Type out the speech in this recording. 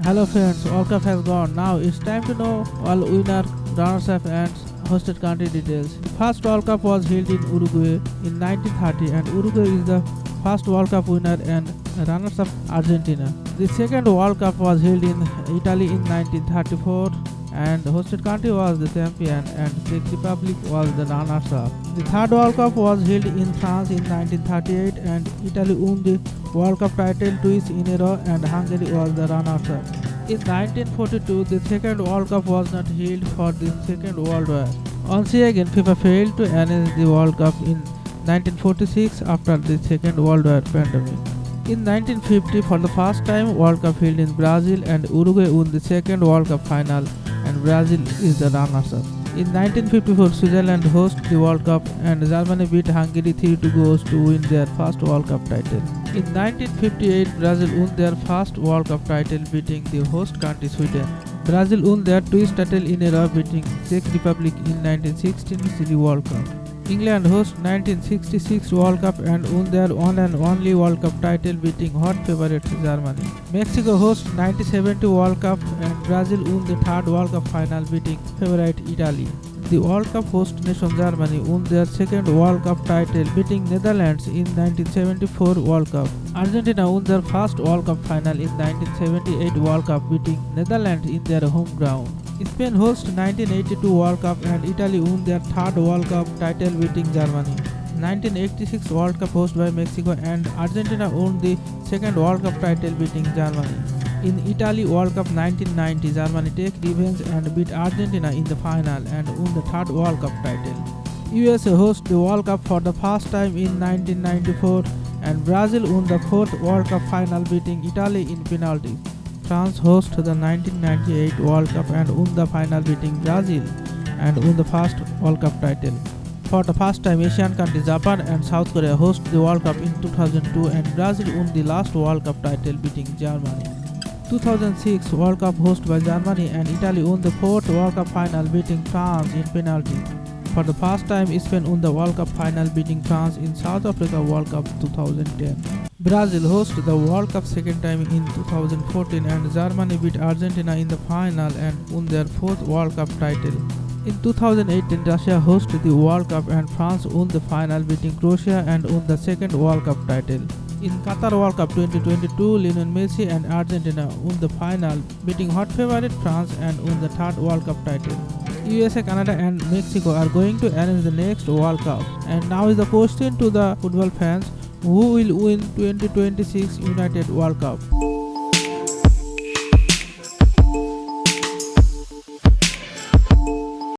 Hello friends, World Cup has gone. Now it's time to know all winner, runners-up and hosted country details. First World Cup was held in Uruguay in 1930 and Uruguay is the first World Cup winner and runners-up Argentina. The second World Cup was held in Italy in 1934 and the hosted country was the champion and Czech Republic was the runners-up. The third World Cup was held in France in 1938 and Italy won the World Cup title twice in a row and Hungary was the runners-up. In 1942, the second World Cup was not held for the Second World War. Once again, FIFA failed to arrange the World Cup in 1946 after the Second World War pandemic. In 1950, for the first time, World Cup held in Brazil and Uruguay won the second World Cup final and Brazil is the runners-up. In 1954, Switzerland hosted the World Cup and Germany beat Hungary 3-2 goals to win their first World Cup title. In 1958, Brazil won their first World Cup title beating the host country Sweden. Brazil won their twice title in a row beating Czech Republic in 1916 Chile World Cup. England host 1966 World Cup and won their one and only World Cup title beating hot favorites Germany. Mexico host 1970 World Cup and Brazil won the third World Cup final beating favorite Italy. The World Cup host nation Germany won their second World Cup title beating Netherlands in 1974 World Cup. Argentina won their first World Cup final in 1978 World Cup beating Netherlands in their home ground. Spain host 1982 World Cup and Italy won their third World Cup title beating Germany. 1986 World Cup hosted by Mexico and Argentina won the second World Cup title beating Germany. In Italy World Cup 1990, Germany take revenge and beat Argentina in the final and won the third World Cup title. USA host the World Cup for the first time in 1994 and Brazil won the fourth World Cup final beating Italy in penalties. France host the 1998 World Cup and won the final beating Brazil and won the first World Cup title. For the first time, Asian countries Japan and South Korea host the World Cup in 2002 and Brazil won the last World Cup title beating Germany. 2006 World Cup hosted by Germany and Italy won the fourth World Cup final beating France in penalty. For the first time, Spain won the World Cup final beating France in South Africa World Cup 2010. Brazil hosted the World Cup second time in 2014 and Germany beat Argentina in the final and won their fourth World Cup title. In 2018, Russia hosted the World Cup and France won the final beating Croatia and won the second World Cup title. In Qatar World Cup 2022, Lionel Messi and Argentina won the final, beating hot favorite France and won the third World Cup title. USA, Canada and Mexico are going to arrange the next World Cup. And now is the question to the football fans, who will win 2026 United World Cup?